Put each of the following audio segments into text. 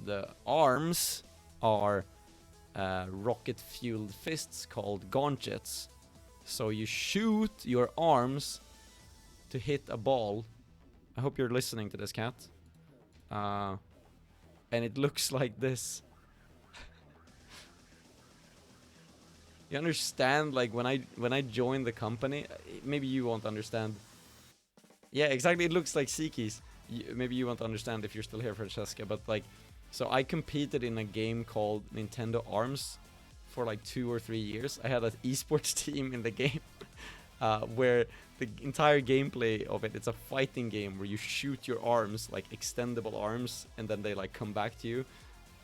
the arms are rocket-fueled fists called gauntlets. So you shoot your arms to hit a ball. I hope you're listening to this, cat. And it looks like this. You understand, like, when I joined the company, maybe you won't understand. Yeah, exactly, it looks like sea keys. Maybe you won't understand if you're still here, Francesca, but like, so I competed in a game called Nintendo Arms for like 2 or 3 years. I had an esports team in the game, where the entire gameplay of it's a fighting game where you shoot your arms, like extendable arms, and then they like come back to you.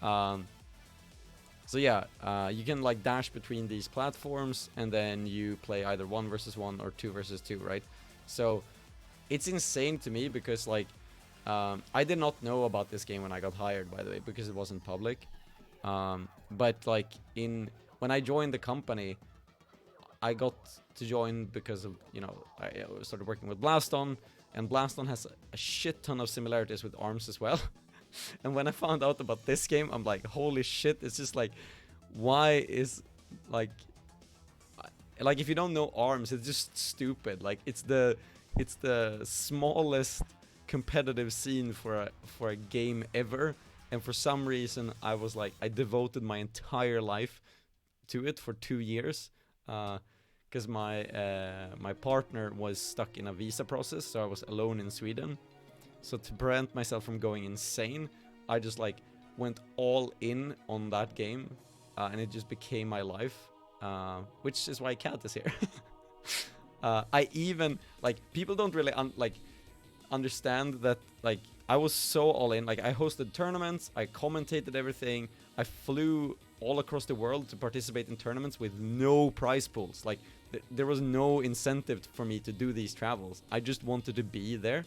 So yeah, you can like dash between these platforms, and then you play either 1 versus 1 or 2 versus 2, right? So it's insane to me because like, I did not know about this game when I got hired, by the way, because it wasn't public. But like when I joined the company, I got to join because of, you know, I started working with Blaston, and Blaston has a shit ton of similarities with ARMS as well. And when I found out about this game, I'm like, holy shit, it's just like, why is, like if you don't know ARMS, it's just stupid. Like, it's the smallest competitive scene for a game ever, and for some reason I was like, I devoted my entire life to it for 2 years, because my partner was stuck in a visa process, so I was alone in Sweden. So to prevent myself from going insane, I just like went all in on that game, and it just became my life, which is why Kat is here. I even, like, people don't really understand that, like, I was so all in. Like, I hosted tournaments, I commentated everything, I flew all across the world to participate in tournaments with no prize pools. Like, there was no incentive for me to do these travels. I just wanted to be there.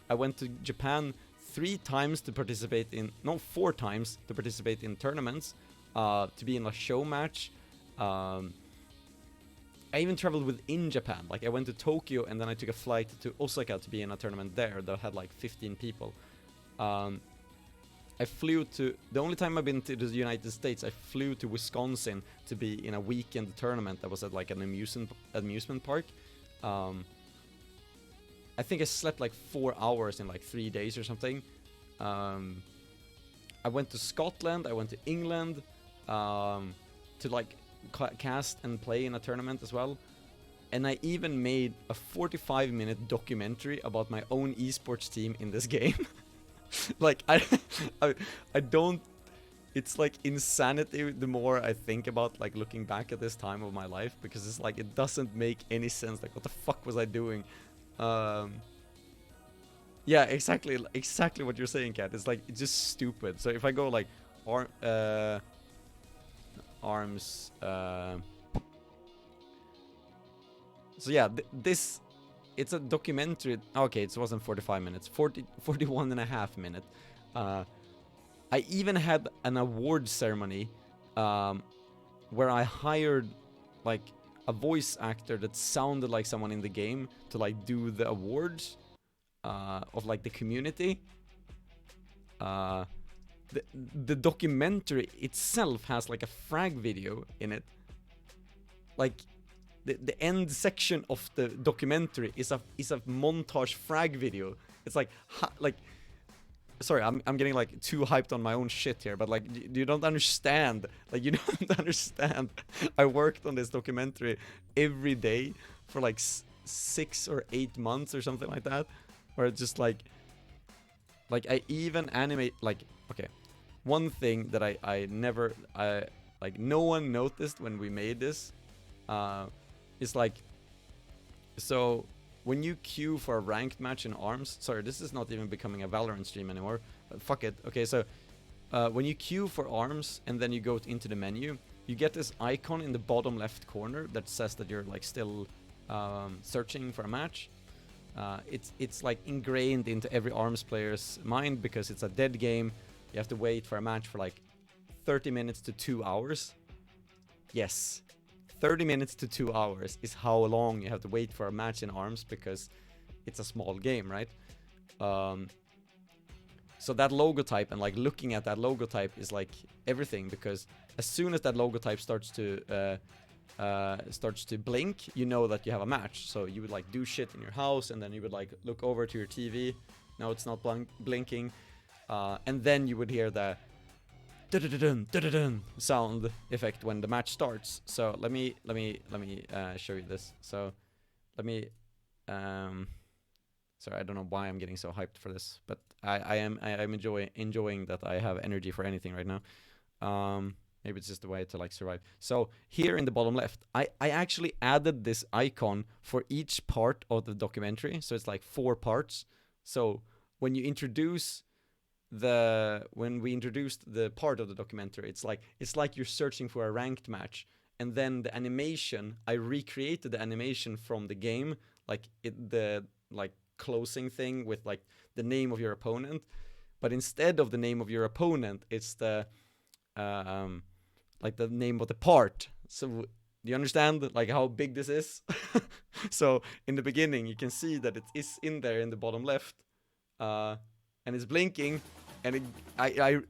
I went to Japan 3 times to participate in, no, 4 times to participate in tournaments, to be in a show match. I even traveled within Japan. Like, I went to Tokyo, and then I took a flight to Osaka to be in a tournament there that had like 15 people. I flew to, the only time I've been to the United States, I flew to Wisconsin to be in a weekend tournament that was at like an amusement park. I think I slept like 4 hours in like 3 days or something. I went to Scotland, I went to England, to like cast and play in a tournament as well. And I even made a 45-minute documentary about my own esports team in this game. Like, I don't, it's like insanity the more I think about, like, looking back at this time of my life, because it's like, it doesn't make any sense. Like, what the fuck was I doing? Yeah, exactly what you're saying, Kat. It's like, it's just stupid. So if I go like ARMS, so yeah, this, it's a documentary. Okay, it wasn't 45 minutes, 41 and a half minutes. I even had an award ceremony, where I hired like a voice actor that sounded like someone in the game to like do the awards, of like the community. The documentary itself has like a frag video in it. Like, the end section of the documentary is a montage frag video. It's like, sorry, I'm getting like too hyped on my own shit here, but like, you don't understand. Like, you don't understand. I worked on this documentary every day for like 6 or 8 months or something like that, where it's just like I even animate, like, okay, one thing that I never, like, no one noticed when we made this, is like, so when you queue for a ranked match in ARMS, sorry, this is not even becoming a Valorant stream anymore, but fuck it. Okay, so when you queue for ARMS and then you go into the menu, you get this icon in the bottom left corner that says that you're like still searching for a match. It's like ingrained into every ARMS player's mind because it's a dead game. You have to wait for a match for like 30 minutes to 2 hours. Yes, 30 minutes to 2 hours is how long you have to wait for a match in ARMS, because it's a small game, right? So that logotype and like looking at that logotype is like everything, because as soon as that logotype starts to blink, you know that you have a match. So you would like do shit in your house, and then you would like look over to your TV. No, it's not blinking, and then you would hear the sound effect when the match starts. So let me show you this. So let me sorry, I don't know why I'm getting so hyped for this, but I'm enjoying that I have energy for anything right now. Maybe it's just a way to like survive. So here in the bottom left, I actually added this icon for each part of the documentary. So it's like 4 parts. So when we introduced the part of the documentary, it's like you're searching for a ranked match, and then the animation, I recreated the animation from the game, like the closing thing with like the name of your opponent, but instead of the name of your opponent, it's the like the name of the part. So do you understand like how big this is? So in the beginning you can see that it is in there in the bottom left, and it's blinking, and I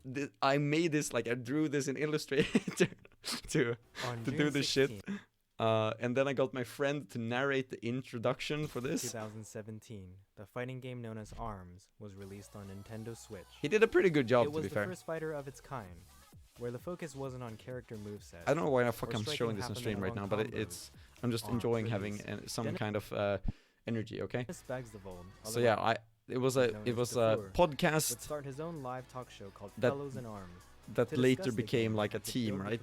made this, like I drew this in Illustrator to do this shit. And then I got my friend to narrate the introduction for this. 2017, the fighting game known as ARMS was released on Nintendo Switch. He did a pretty good job, to be fair. It was the first fighter of its kind, where the focus wasn't on character movesets. I don't know why I'm showing this on stream right now, but I'm just enjoying having some kind of energy. Okay. So yeah, it was a podcast would start his own live talk show called that Fellows in Arms that later became like a team, right?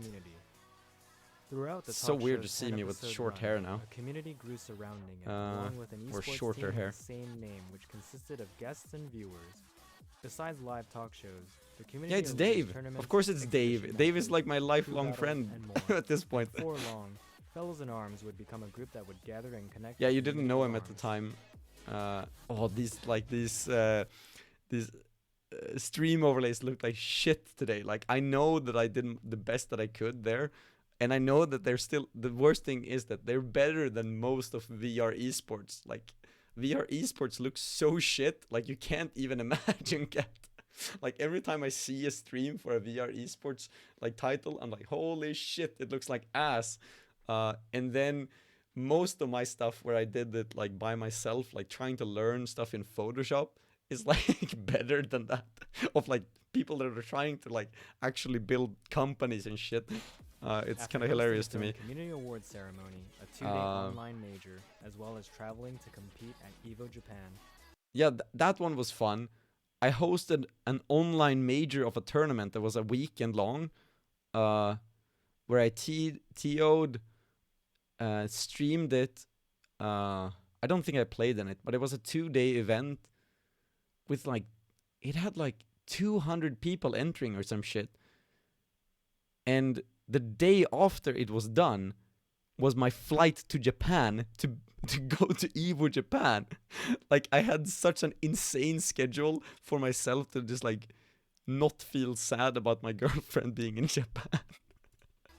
Throughout the It's so weird to show's see me with 10-episode short run, hair now. A community grew surrounding it, along with an or esports shorter team hair. with the same name, which consisted of guests and viewers. Besides live talk shows, the community Yeah, it's arranged Dave. tournaments, Of course it's Dave. exhibition Dave is like my activities, crew lifelong battles, friend and more. at this point. Before long, Fellows in Arms would become a group that would gather and connect. Yeah, the you didn't community know of him at the arms. time. Oh, these stream overlays look like shit today. Like I know that I did the best that I could there, and I know that they're still, the worst thing is that they're better than most of VR esports. Like VR esports looks so shit, like you can't even imagine Cat. Like every time I see a stream for a VR esports like title, I'm like, holy shit, it looks like ass. And then most of my stuff where I did it like by myself, like trying to learn stuff in Photoshop, is like better than that of like people that are trying to like actually build companies and shit. It's kind of hilarious to me. Community awards ceremony, a 2-day online major, as well as traveling to compete at EVO Japan. Yeah, that one was fun. I hosted an online major of a tournament that was a weekend long, where I TO'd, streamed it. I don't think I played in it, but it was a 2-day event with like, it had like 200 people entering or some shit. And the day after it was done was my flight to Japan to go to EVO Japan. Like I had such an insane schedule for myself to just like not feel sad about my girlfriend being in Japan.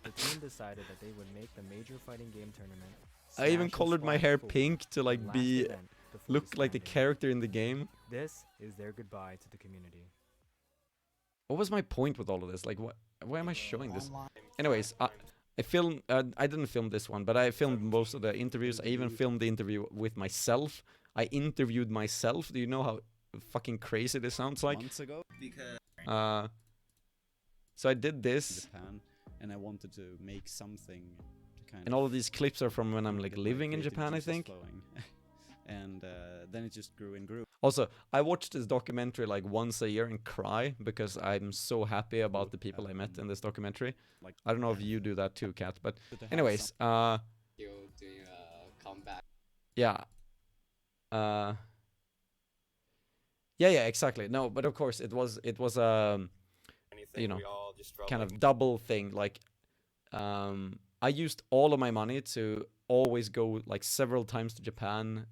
The team decided that they would make the major fighting game tournament. I even Smash colored my Squad hair 4 pink to like last be event before look like the disbanding. character in the game. This is their goodbye to the community. What was my point with all of this? Like, why am I showing this? Anyways, I filmed. I didn't film this one, but I filmed most of the interviews. I even filmed the interview with myself. I interviewed myself. Do you know how fucking crazy this sounds like? Months ago, because so I did this, Japan, and I wanted to make something to kind and all of these clips are from when I'm like get my living in creative Japan, I juices think. flowing. And then it just grew and grew. Also, I watch this documentary like once a year and cry because I'm so happy about the people I met in this documentary. Like, I don't know if you do that too, Kat, but to have anyways, You doing a comeback. yeah. Yeah, exactly. No, but of course it was you know, kind of double thing. Like, I used all of my money to always go like several times to Japan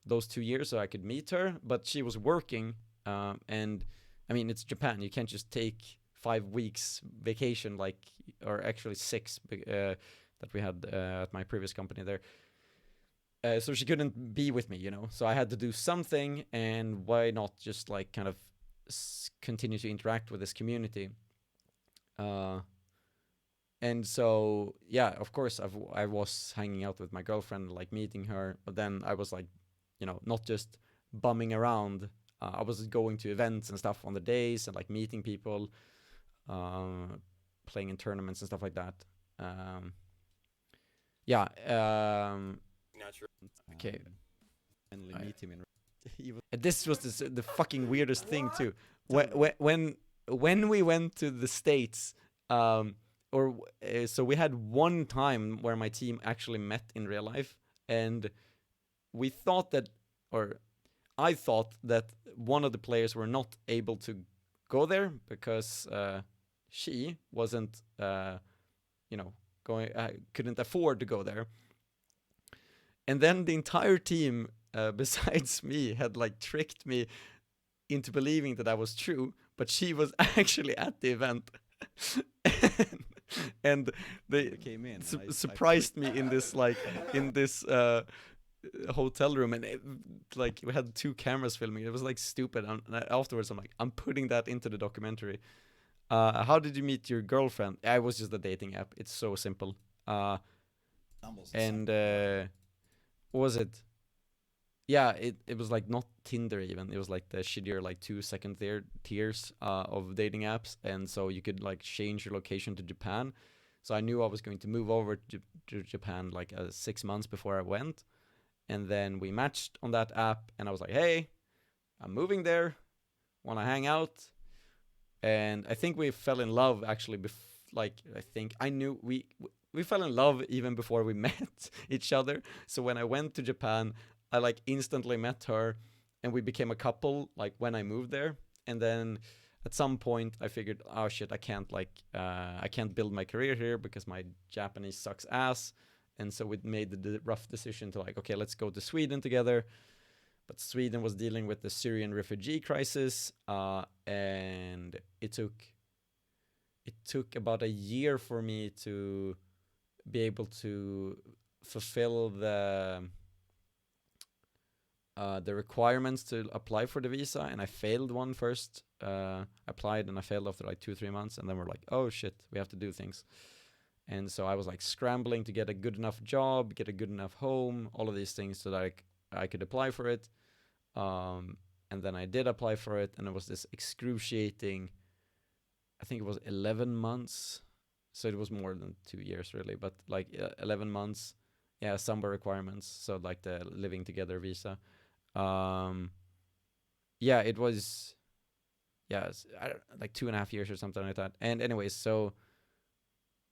those 2 years so I could meet her, but she was working, and I mean it's Japan. You can't just take 5 weeks vacation, like, or actually 6 that we had at my previous company there. So she couldn't be with me, you know. So I had to do something, and why not just like kind of continue to interact with this community. And so, yeah, of course, I was hanging out with my girlfriend, like meeting her, but then I was like, you know, not just bumming around. I was going to events and stuff on the days and like meeting people, playing in tournaments and stuff like that. Yeah. Okay. Finally meet him in. This was the fucking weirdest thing too. When we went to the States, so we had one time where my team actually met in real life, and we thought that, or I thought that one of the players were not able to go there because she wasn't, couldn't afford to go there. And then the entire team, besides me, had like tricked me into believing that that was true, but she was actually at the event. and they came in. Surprised me in this hotel room, and like we had 2 cameras filming. It was like stupid. And afterwards, I'm like, I'm putting that into the documentary. How did you meet your girlfriend? I was just a dating app. It's so simple. And what was it? Yeah, it was like not Tinder even. It was like the shittier like 2 second tiers of dating apps, and so you could like change your location to Japan. So I knew I was going to move over to Japan like 6 months before I went, and then we matched on that app, and I was like, hey, I'm moving there, wanna hang out, and I think we fell in love actually. I think I knew we fell in love even before we met each other. So when I went to Japan, I like instantly met her, and we became a couple like when I moved there. And then at some point I figured, oh shit, I can't build my career here because my Japanese sucks ass. And so we made the rough decision to like, okay, let's go to Sweden together. But Sweden was dealing with the Syrian refugee crisis, and it took about a year for me to be able to fulfill the requirements to apply for the visa, and I failed one first. Applied and I failed after like 2-3 months, and then we're like, oh shit, we have to do things. And so I was like scrambling to get a good enough job, get a good enough home, all of these things so that I could apply for it. And then I did apply for it, and it was this excruciating, I think it was 11 months. So it was more than 2 years really, but like 11 months. Yeah, summer requirements. So like the living together visa. Yeah, it was, like 2.5 years or something like that. And anyways, so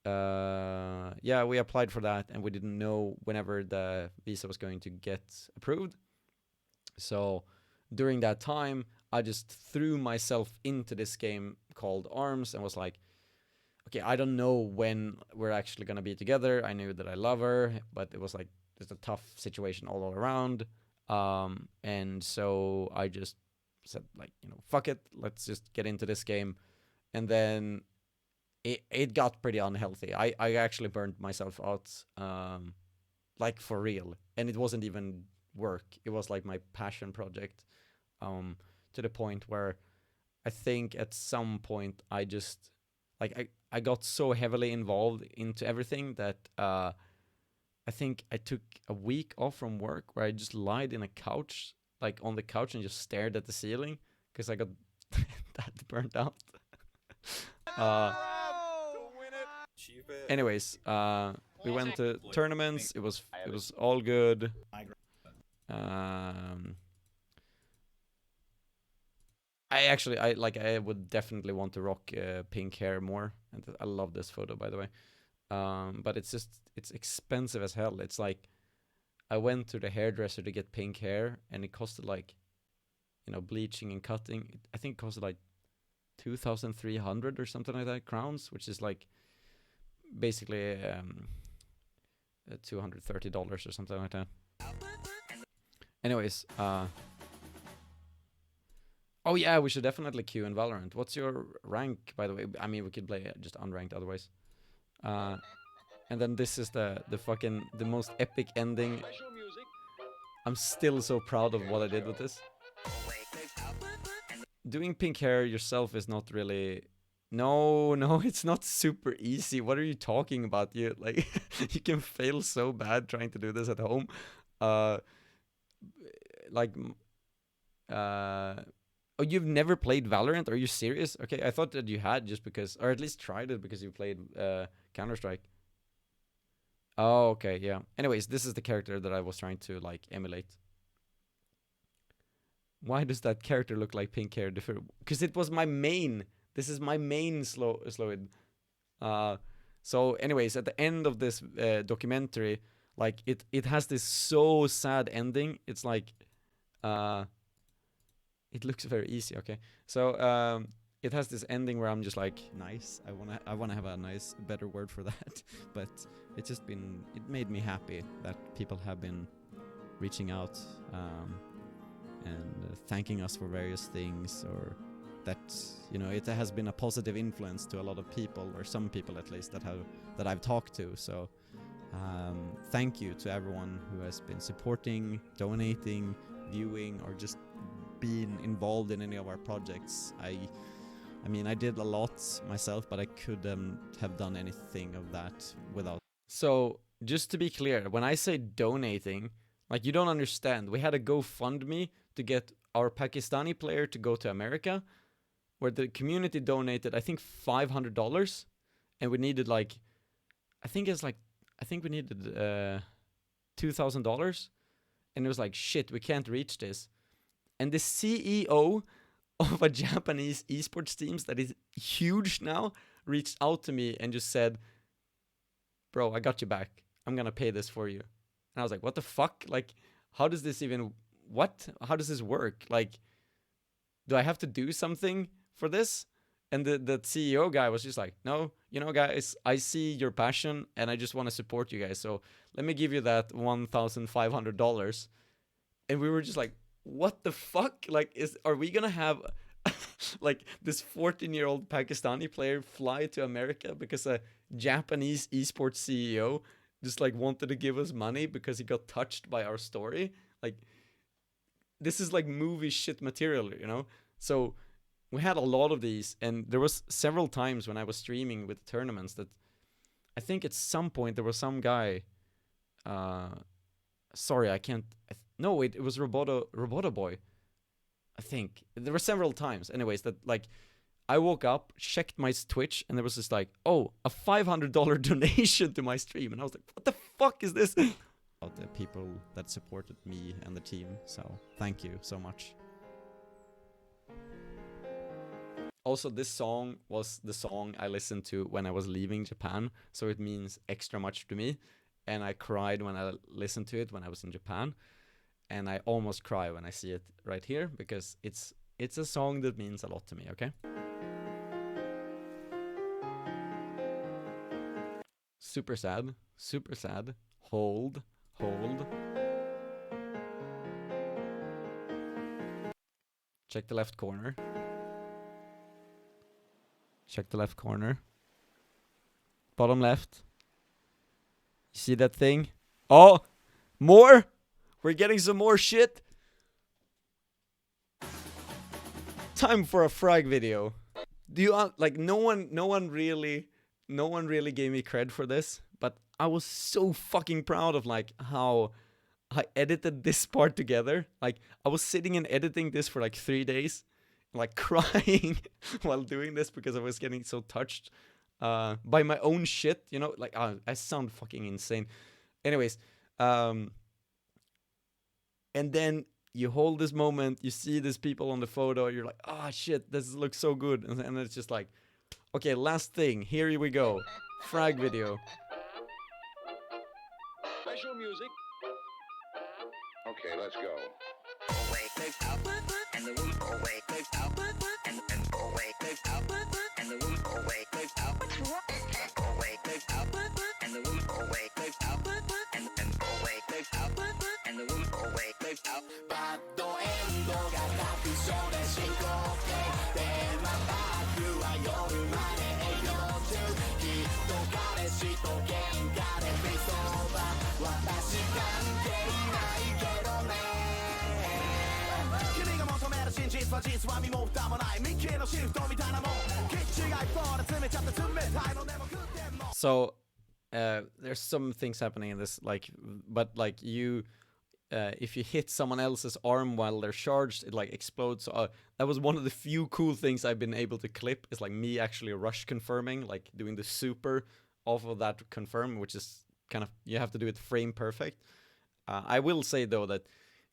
yeah, we applied for that, and we didn't know whenever the visa was going to get approved. So during that time, I just threw myself into this game called ARMS and was like, okay, I don't know when we're actually going to be together. I knew that I love her, but it was like just a tough situation all around. And so I just said like, fuck it, let's just get into this game. And then it got pretty unhealthy. I actually burned myself out, like for real. And it wasn't even work. It was like my passion project, to the point where I think at some point I just, like, I got so heavily involved into everything that I think I took a week off from work where I just lied in a couch, like on the couch, and just stared at the ceiling because I got that burnt out. Anyways, we went to tournaments. It was all good. I would definitely want to rock pink hair more, and I love this photo, by the way. But it's expensive as hell. It's like I went to the hairdresser to get pink hair, and it costed like, bleaching and cutting. I think it costed like 2,300 or something like that crowns, which is like basically $230 or something like that. Anyways, oh yeah, we should definitely queue in Valorant. What's your rank, by the way? I mean, we could play just unranked otherwise. And then this is the most epic ending. I'm still so proud of what I did with this. doing pink hair yourself is not really. No, it's not super easy. What are you talking about? You like you can fail so bad trying to do this at home. Uh, like, oh, you've never played Valorant? Are you serious? Okay, I thought that you had just because, or at least tried it because you played Counter-Strike. Oh, okay, yeah. Anyways, this is the character that I was trying to like emulate. Why does that character look like pink hair? Because it was my main. This is my main Sloid. So anyways, at the end of this documentary, like it has this so sad ending. It's like, it looks very easy. Okay, so it has this ending where I'm just like, Nice. I wanna have a nice, better word for that. But it made me happy that people have been reaching out and thanking us for various things, or that, you know, it has been a positive influence to a lot of people, or some people at least that I've talked to. So thank you to everyone who has been supporting, donating, viewing, or just being involved in any of our projects. I mean, I did a lot myself, but I couldn't have done anything of that without. so just to be clear, when I say donating, like, you don't understand. We had a GoFundMe to get our Pakistani player to go to America, where the community donated, I think, $500, and we needed like, I think we needed $2,000, and it was like, shit, we can't reach this. And the CEO of a Japanese esports team that is huge now reached out to me and just said, bro, I got you back. I'm gonna pay this for you. And I was like, what the fuck? Like, how does this even, how does this work? Like, do I have to do something for this? And the CEO guy was just like, no, you know, guys, I see your passion and I just want to support you guys. So let me give you that $1,500. And we were just like, what the fuck? Like, are we gonna have like this 14-year-old Pakistani player fly to America because a Japanese esports CEO just like wanted to give us money because he got touched by our story? Like, this is like movie shit material, you know? So we had a lot of these, and there was several times when I was streaming with tournaments that I think at some point there was some guy, sorry, I can't, no, it was Roboto Boy, I think. There were several times, anyways, that like I woke up, checked my Twitch, and there was this like, oh, a $500 donation to my stream, and I was like, what the fuck is this? The people that supported me and the team, so thank you so much. Also, this song was the song I listened to when I was leaving Japan, so it means extra much to me, and I cried when I listened to it when I was in Japan, and I almost cry when I see it right here, because it's a song that means a lot to me, okay? Super sad, super sad. Hold. Check the left corner. Check the left corner. Bottom left. You see that thing? Oh! More? We're getting some more shit. Time for a frag video. Do you like, no one really gave me cred for this, but I was so fucking proud of like how I edited this part together. Like, I was sitting and editing this for like 3 days, like crying while doing this because I was getting so touched by my own shit, you know? Like, I sound fucking insane. Anyways, and then you hold this moment, you see these people on the photo, you're like, oh shit, this looks so good. And it's just like, okay, last thing, here we go. Frag video. Special music. Okay, let's go. So there's some things happening in this, like, but like you, if you hit someone else's arm while they're charged, it like explodes. So, that was one of the few cool things I've been able to clip, is like me actually rush confirming, like doing the super off of that confirm, which is kind of, you have to do it frame perfect. I will say though that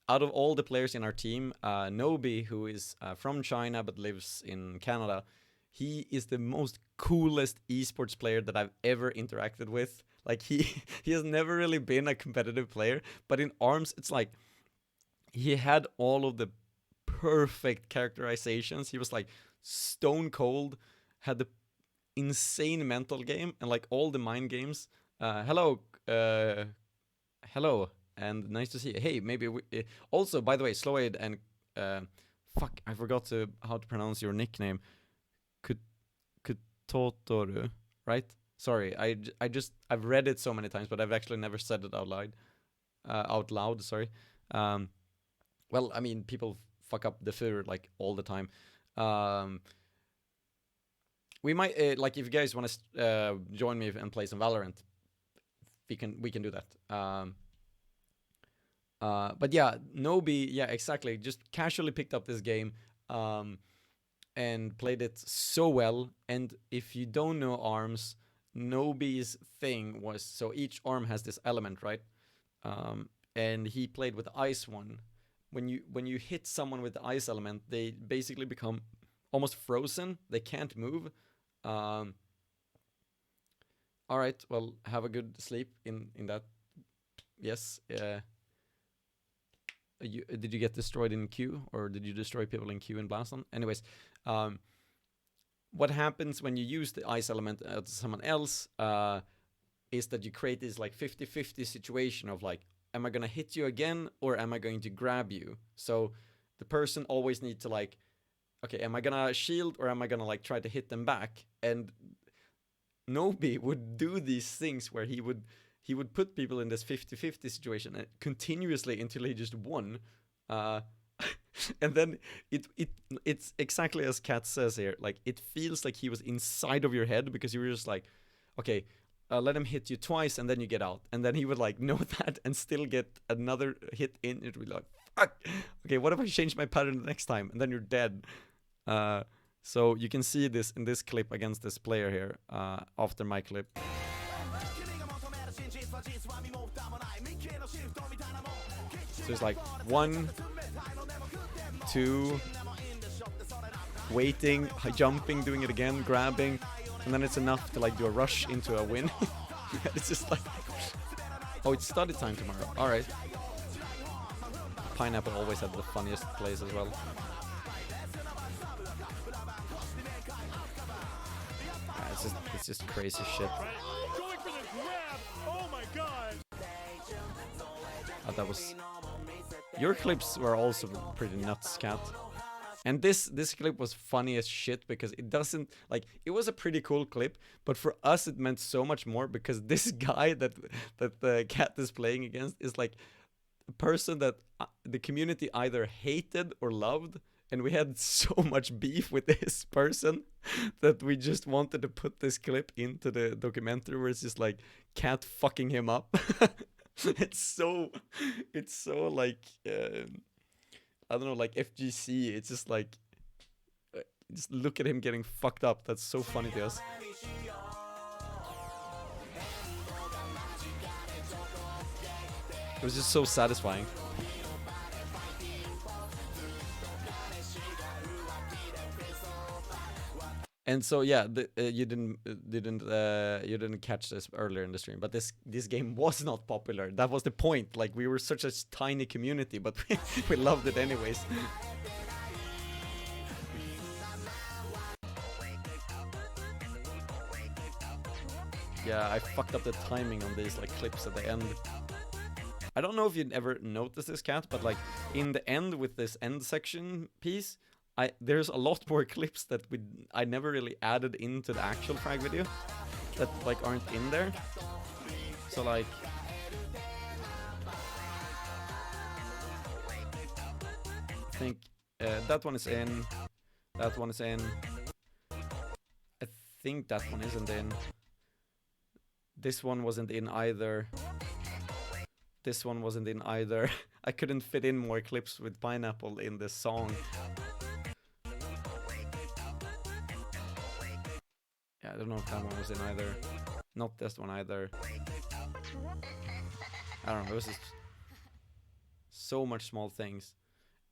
out of all the players in our team, Nobi, who is from China but lives in Canada, he is the most coolest esports player that I've ever interacted with. Like he has never really been a competitive player, but in ARMS, it's like he had all of the perfect characterizations. He was like stone cold, had the insane mental game, and like all the mind games. Hello, and nice to see you. Hey, maybe we, also, by the way, Sloyd and fuck, I forgot how to pronounce your nickname. Kutotoru, right? Sorry, I've read it so many times, but I've actually never said it out loud. Sorry. Well, I mean, people fuck up the fur like all the time. We might like, if you guys want to join me and play some Valorant, we can do that. But yeah, Nobi, yeah, exactly. Just casually picked up this game. And played it so well. And if you don't know ARMS, Nobi's thing was, so each arm has this element, right? And he played with the ice one. When you hit someone with the ice element, they basically become almost frozen. They can't move. All right, well, have a good sleep in that. Yes. Did you get destroyed in queue, or did you destroy people in queue in Blaston? Anyways, what happens when you use the ice element to someone else is that you create this like 50-50 situation of like, am I gonna hit you again, or am I going to grab you? So the person always needs to like, okay, am I gonna shield, or am I gonna like try to hit them back? And Nobi would do these things where he would put people in this 50-50 situation continuously until he just won. And then it's exactly as Kat says here. Like, it feels like he was inside of your head, because you were just like, okay, let him hit you twice and then you get out. And then he would like know that and still get another hit in. It would be like, fuck, okay, what if I change my pattern the next time? And then you're dead. So you can see this in this clip against this player here, after my clip. So it's like 1, 2, waiting, jumping, doing it again, grabbing, and then it's enough to like do a rush into a win. It's just like, oh, it's study time tomorrow. All right. Pineapple always had the funniest plays as well. It's just crazy shit. Going for the grab. Oh my god. Oh, that was... Your clips were also pretty nuts, Cat. And this clip was funny as shit, because it doesn't, like, it was a pretty cool clip, but for us it meant so much more, because this guy that the Cat is playing against is like a person that the community either hated or loved, and we had so much beef with this person that we just wanted to put this clip into the documentary, where it's just like Cat fucking him up. It's so like I don't know, like FGC. It's just like, just look at him getting fucked up. That's so funny to us. It was just so satisfying. And so yeah, you didn't catch this earlier in the stream, but this game was not popular. That was the point. Like, we were such a tiny community, but we loved it anyways. Yeah, I fucked up the timing on these like clips at the end. I don't know if you'd ever noticed this, Cat, but like in the end with this end section piece, there's a lot more clips that I never really added into the actual frag video that like aren't in there. So like, I think that one is in. That one is in. I think that one isn't in. This one wasn't in either. This one wasn't in either. I couldn't fit in more clips with pineapple in this song. Yeah, I don't know if that one was in either. Not this one either. I don't know, it was just so much small things.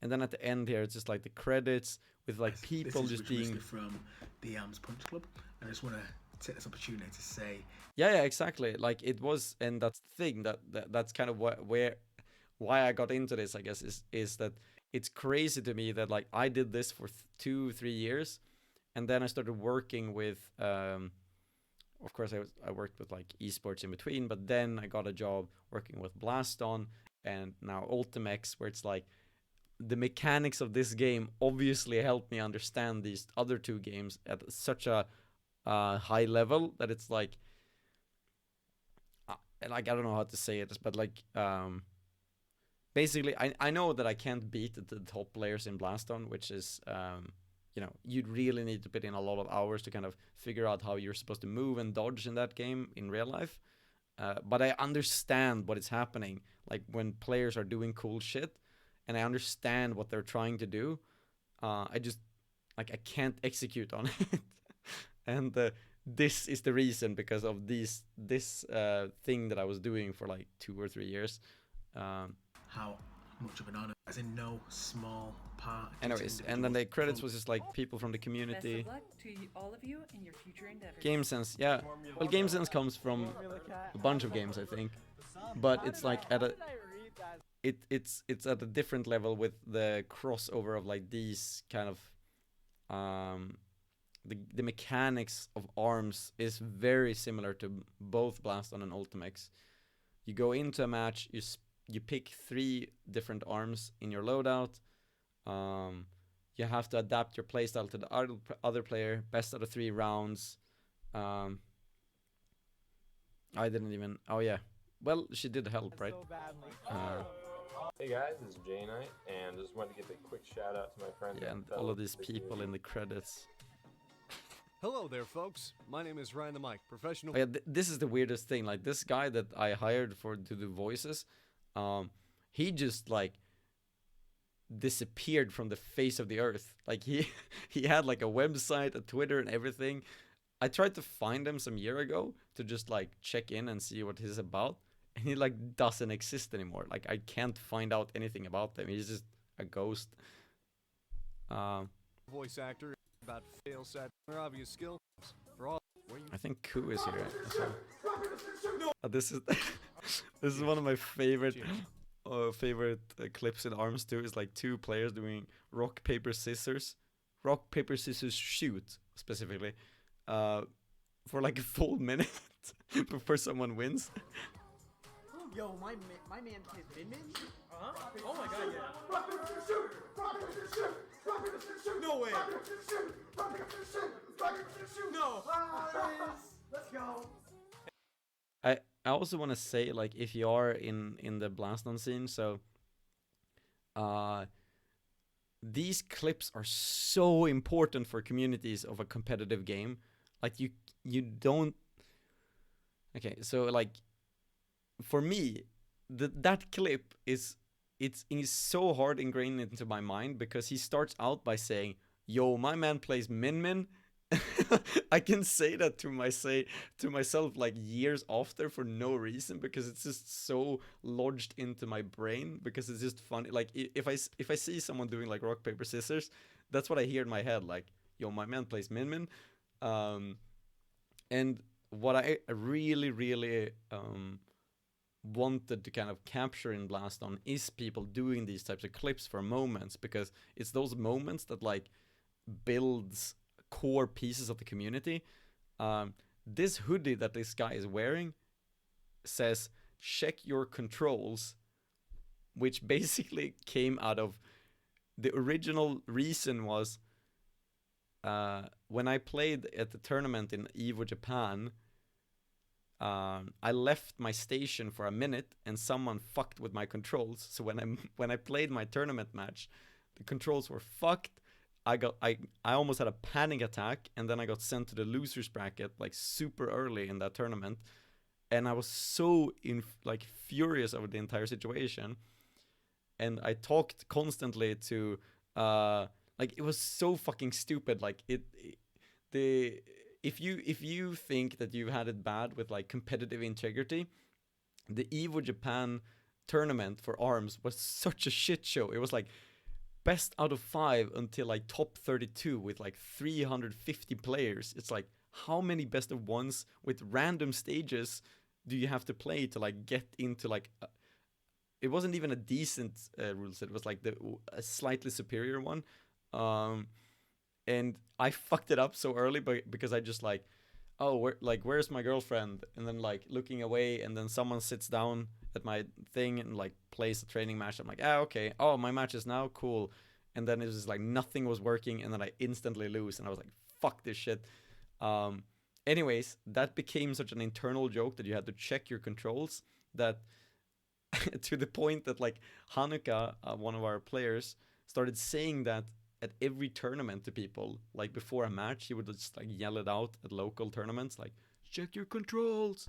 And then at the end here, it's just like the credits with like people just being from the Punch Club, and I just want to take this opportunity to say, yeah, exactly. Like it was, and that's the thing that's kind of why I got into this, I guess, is that it's crazy to me that like I did this for 2-3 years, and then I started working with of course I worked with like esports in between, but then I got a job working with Blaston and now Ultimex, where it's like the mechanics of this game obviously helped me understand these other two games at such a high level that it's like I don't know how to say it, but like basically I know that I can't beat the top players in Blaston, which is you know, you'd really need to put in a lot of hours to kind of figure out how you're supposed to move and dodge in that game in real life. But I understand what is happening, like when players are doing cool shit, and I understand what they're trying to do. I just like I can't execute on it, and this is the reason, because of this thing that I was doing for like 2 or 3 years. how much of an honor, as in no small part. Anyways, and then the credits was just like people from the community. Best of luck to all of you in your future endeavors. Game Sense, yeah. Well, Game Sense comes from a bunch of games, I think, but it's like at a it's at a different level with the crossover of like these kind of the mechanics of arms is very similar to both Blaston and Ultimex. You go into a match, you pick 3 different arms in your loadout. You have to adapt your playstyle to the other player. Best out of 3 rounds. I didn't even. Oh yeah. Well, she did help, right? Hey guys, this is Jay Knight, and just wanted to give a quick shout out to my friends. Yeah, and all of these people in the credits. Hello there, folks. My name is Ryan the Mike, professional. Oh, yeah, this is the weirdest thing. Like this guy that I hired to do voices, he just like disappeared from the face of the earth. Like he had like a website, a Twitter, and everything. I tried to find him some year ago to just like check in and see what he's about, and he like doesn't exist anymore. Like I can't find out anything about him. He's just a ghost. Voice actor about fail set obvious skills for all. I think Ku is here. So. This is this is one of my favorite clips in Arms 2. Is like 2 players doing rock paper scissors shoot specifically, for like a full minute before someone wins. Yo, my man plays Min Min? Oh my god, yeah. No way! No! Let's go! I also want to say, like, if you are in the Blaston scene, so these clips are so important for communities of a competitive game. Like you don't. Okay, so like for me, that clip is so hard ingrained into my mind, because he starts out by saying, "Yo, my man plays Min Min." I can say that to myself like years after for no reason, because it's just so lodged into my brain, because it's just funny. Like if I see someone doing like rock paper scissors, that's what I hear in my head, like, "Yo, my man plays Min Min." And what I really wanted to kind of capture in Blaston is people doing these types of clips for moments, because it's those moments that like builds core pieces of the community. This hoodie that this guy is wearing says "check your controls," which basically came out of the original reason was when I played at the tournament in Evo Japan. I left my station for a minute and someone fucked with my controls. So when I played my tournament match, The controls were fucked. I almost had a panic attack, and then I got sent to the losers bracket like super early in that tournament, and I was so furious over the entire situation. And I talked constantly to like, it was so fucking stupid. Like the if you think that you've had it bad with like competitive integrity, the Evo Japan tournament for ARMS was such a shit show. It was like best out of 5 until like top 32 with like 350 players. It's like, how many best of ones with random stages do you have to play to like get into like it wasn't even a decent rule set. It was like a slightly superior one. And I fucked it up so early because I just like, oh, where's my girlfriend? And then like looking away, and then someone sits down at my thing and like plays a training match. I'm like, okay. Oh, my match is now cool. And then it was like nothing was working, and then I instantly lose, and I was like, fuck this shit. Anyways, that became such an internal joke that you had to check your controls, that to the point that like Hanukkah, one of our players, started saying that at every tournament to people. Like before a match, he would just like yell it out at local tournaments, like, check your controls.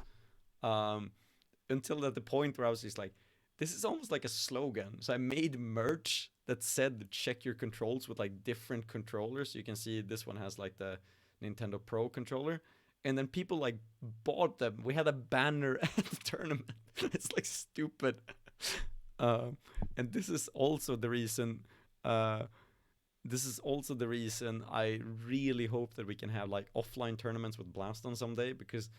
Until at the point where I was just like, this is almost like a slogan. So I made merch that said check your controls with like different controllers. You can see this one has like the Nintendo Pro controller. And then people like bought them. We had a banner at the tournament. It's like stupid. And this is also the reason I really hope that we can have like offline tournaments with Blaston someday, because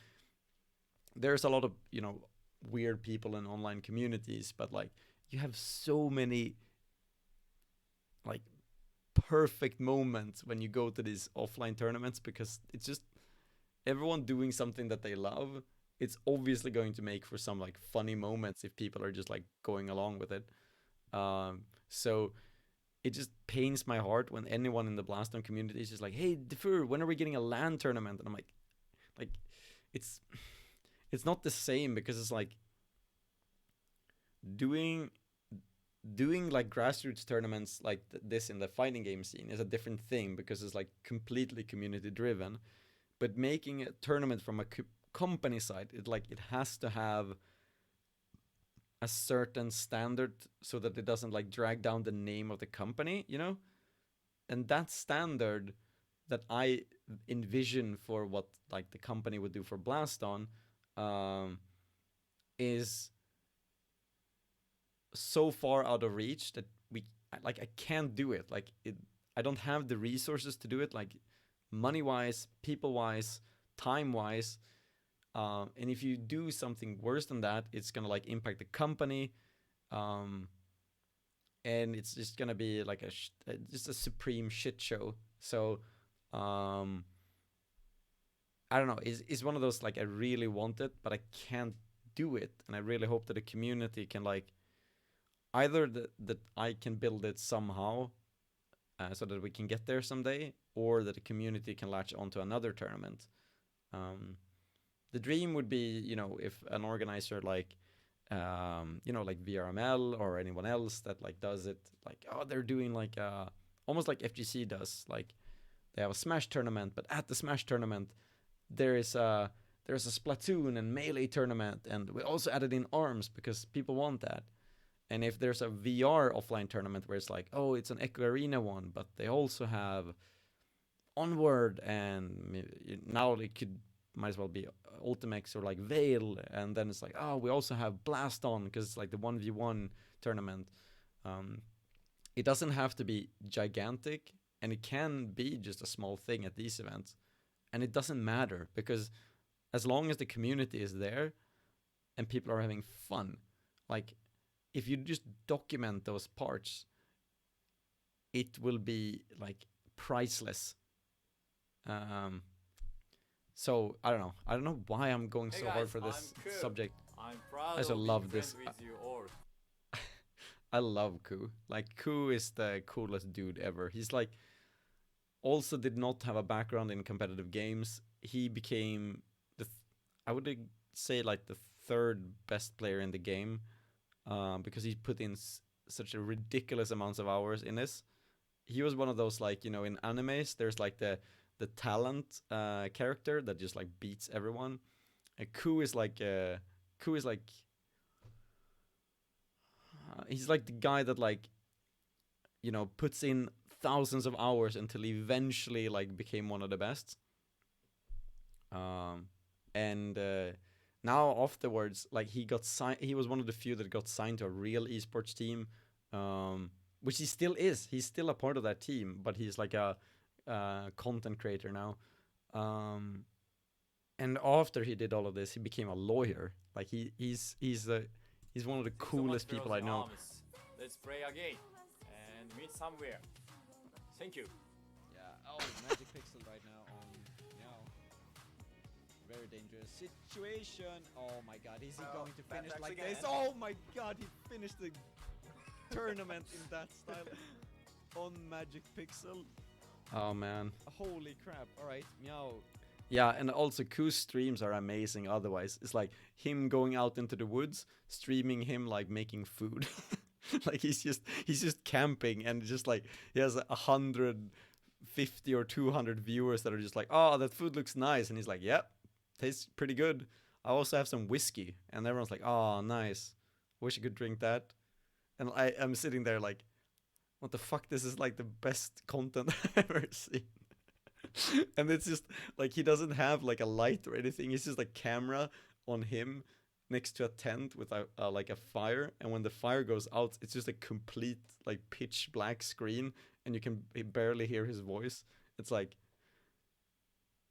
there's a lot of, you know, weird people in online communities, but like you have so many like perfect moments when you go to these offline tournaments, because it's just everyone doing something that they love. It's obviously going to make for some like funny moments if people are just like going along with it. So it just pains my heart when anyone in the Blaston community is just like, hey, Defer, when are we getting a LAN tournament? And I'm like it's not the same, because it's like doing like grassroots tournaments like this in the fighting game scene is a different thing, because it's like completely community driven. But making a tournament from a company side, it has to have a certain standard so that it doesn't like drag down the name of the company, you know? And that standard that I envision for what like the company would do for Blaston is so far out of reach that I can't do it. I don't have the resources to do it, like money wise, people wise, time wise. And if you do something worse than that, it's gonna like impact the company, and it's just gonna be like just a supreme shit show. So I don't know. It's one of those like I really want it, but I can't do it, and I really hope that the community can like either that I can build it somehow, so that we can get there someday, or that the community can latch onto another tournament. The dream would be, you know, if an organizer like, you know, like VRML or anyone else that like does it, like, oh, they're doing like almost like FGC does, like they have a Smash tournament, but at the Smash tournament there's a Splatoon and Melee tournament, and we also added in ARMS because people want that. And if there's a VR offline tournament where it's like, oh, it's an Echo Arena one, but they also have Onward, and now it might as well be Ultimax or like Veil, and then it's like, oh, we also have Blast On because it's like the 1v1 tournament. It doesn't have to be gigantic, and it can be just a small thing at these events, and it doesn't matter, because as long as the community is there and people are having fun, like if you just document those parts, it will be like priceless. So I don't know why I'm going so hard for this subject. I'm proud I just love this. With you all. I love Ku. Like, Ku is the coolest dude ever. He's like also did not have a background in competitive games. He became I would say like the third best player in the game, because he put in such a ridiculous amounts of hours in this. he was one of those, like, you know, in animes there's like the talent character that just like beats everyone. Ku is like he's like the guy that, like, you know, puts in thousands of hours until he eventually like became one of the best. And now afterwards, like, he got signed. He was one of the few that got signed to a real esports team, which he still is. He's still a part of that team, but he's like a content creator now. And after he did all of this, he became a lawyer. Like, he's one of the coolest people I know. Let's pray again and meet somewhere. Thank you. Yeah. Oh, Magic Pixel right now on, you know, very dangerous situation. Oh my God, is he going to finish like this? Oh my God, he finished the tournament in that style on Magic Pixel. Oh man. Holy crap! All right, Meow. Yeah, and also Ku's streams are amazing otherwise. It's like him going out into the woods, streaming him like making food. Like he's just camping, and just like he has 150 or 200 viewers that are just like, oh, that food looks nice, and he's like, yep, tastes pretty good. I also have some whiskey, and everyone's like, oh, nice. Wish I could drink that. And I'm sitting there like, what the fuck? This is like the best content I've ever seen. And it's just like, he doesn't have like a light or anything. It's just a camera on him next to a tent with a like a fire, and when the fire goes out, it's just a complete like pitch black screen, and you can barely hear his voice. It's like,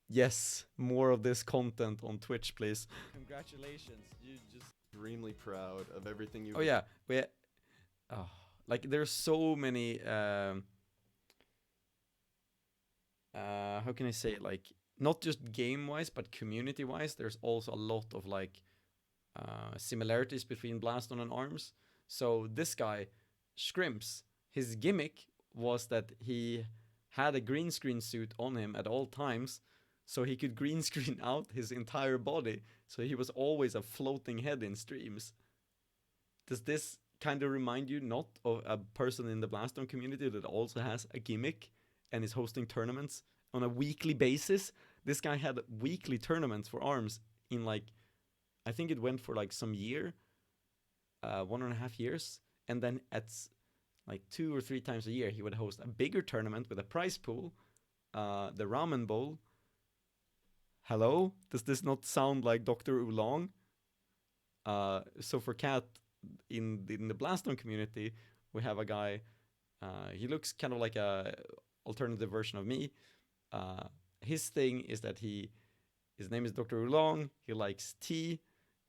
yes, more of this content on Twitch, please. Congratulations, you just. Extremely proud of everything you. Oh yeah, like there's so many. How can I say it? Like, not just game wise, but community wise, there's also a lot of like similarities between Blaston and ARMS. So this guy, Scrimps, his gimmick was that he had a green screen suit on him at all times, so he could green screen out his entire body, so he was always a floating head in streams. Does this kind of remind you not of a person in the Blaston community that also has a gimmick and is hosting tournaments on a weekly basis? This guy had weekly tournaments for ARMS in like, I think it went for like some year, 1.5 years, and then at like 2 or 3 times a year he would host a bigger tournament with a prize pool, the Ramen Bowl. Hello, does this not sound like Dr. Oolong? So for Cat, in the Blaston community, we have a guy. He looks kind of like a alternative version of me. His thing is that his name is Dr. Oolong. He likes tea,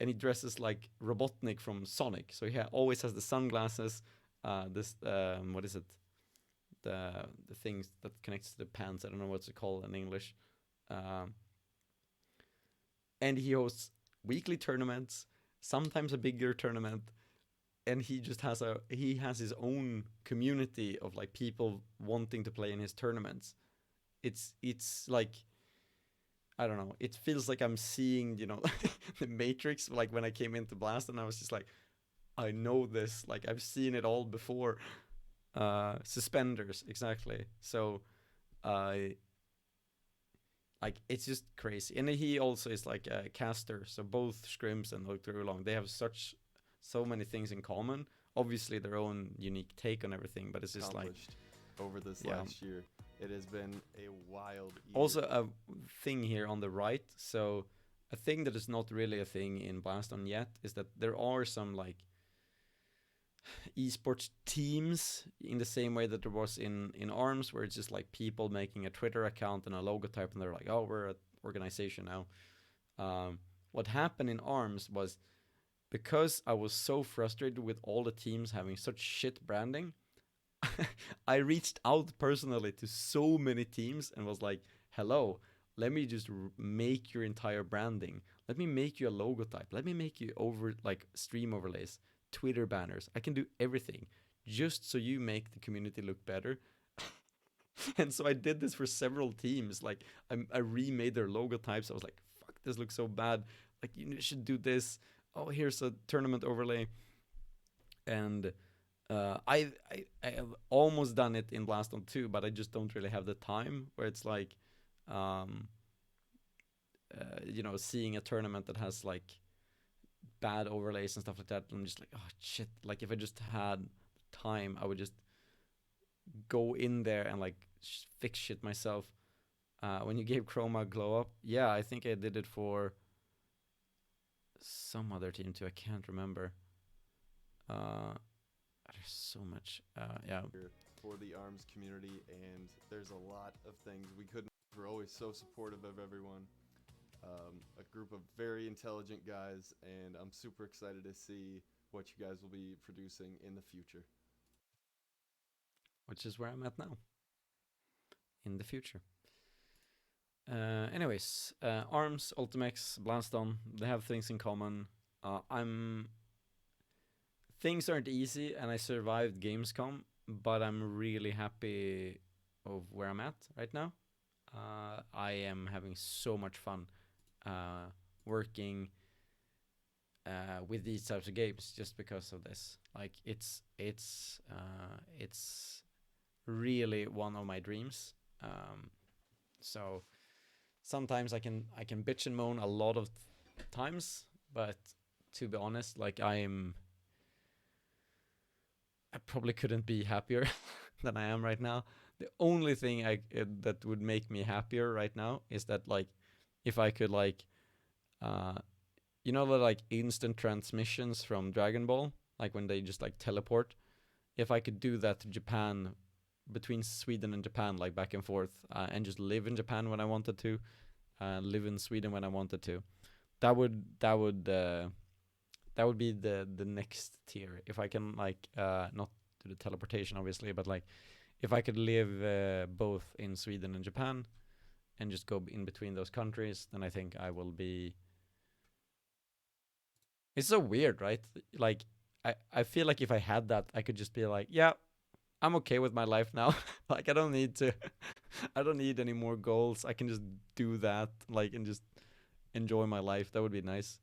and he dresses like Robotnik from Sonic. So he always has the sunglasses. What is it? The things that connects to the pants. I don't know what's it called in English. And he hosts weekly tournaments, sometimes a bigger tournament, and he just has his own community of like people wanting to play in his tournaments. It's like, I don't know, it feels like I'm seeing, you know, the Matrix, like when I came into Blast, and I was just like, I know this, like I've seen it all before. Suspenders, exactly. So like, it's just crazy. And he also is like a caster, so both Scrimps and Dr. Oolong, they have so many things in common. Obviously their own unique take on everything, but it's just like, over this last year, it has been a wild year. Also a thing here on the right, so a thing that is not really a thing in Blaston yet is that there are some like esports teams in the same way that there was in ARMS, where it's just like people making a Twitter account and a logotype, and they're like, oh, we're an organization now. What happened in ARMS was, because I was so frustrated with all the teams having such shit branding, I reached out personally to so many teams and was like, hello, let me just make your entire branding. Let me make you a logotype. Let me make you stream overlays, Twitter banners. I can do everything just so you make the community look better. And so I did this for several teams. Like, I remade their logotypes. I was like, fuck, this looks so bad. Like, you should do this. Oh, here's a tournament overlay. And I have almost done it in Blast on 2, but I just don't really have the time. Where it's like, you know, seeing a tournament that has like bad overlays and stuff like that, I'm just like, oh shit. Like if I just had time, I would just go in there and like fix shit myself. When you gave Chroma glow up, yeah, I think I did it for some other team too. I can't remember. There's so much. Yeah. For the ARMS community, and there's a lot of things we couldn't. We're always so supportive of everyone. A group of very intelligent guys, and I'm super excited to see what you guys will be producing in the future. Which is where I'm at now. In the future. Anyways, ARMS, Ultimex, Blaston, they have things in common. Things aren't easy, and I survived Gamescom, but I'm really happy of where I'm at right now. I am having so much fun working with these types of games just because of this. Like it's really one of my dreams. So sometimes I can bitch and moan a lot of times, but to be honest, like I probably couldn't be happier than I am right now. The only thing that would make me happier right now is that like if I could like you know the like instant transmissions from Dragon Ball, like when they just like teleport, if I could do that to Japan, between Sweden and Japan, like back and forth, and just live in Japan when I wanted to, live in Sweden when I wanted to, that would be the next tier. If I can like not do the teleportation obviously, but like if I could live both in Sweden and Japan and just go in between those countries, then I think I will be. It's so weird, right? Like I feel like if I had that, I could just be like, yeah, I'm okay with my life now. Like I don't need to I don't need any more goals. I can just do that, like, and just enjoy my life. That would be nice.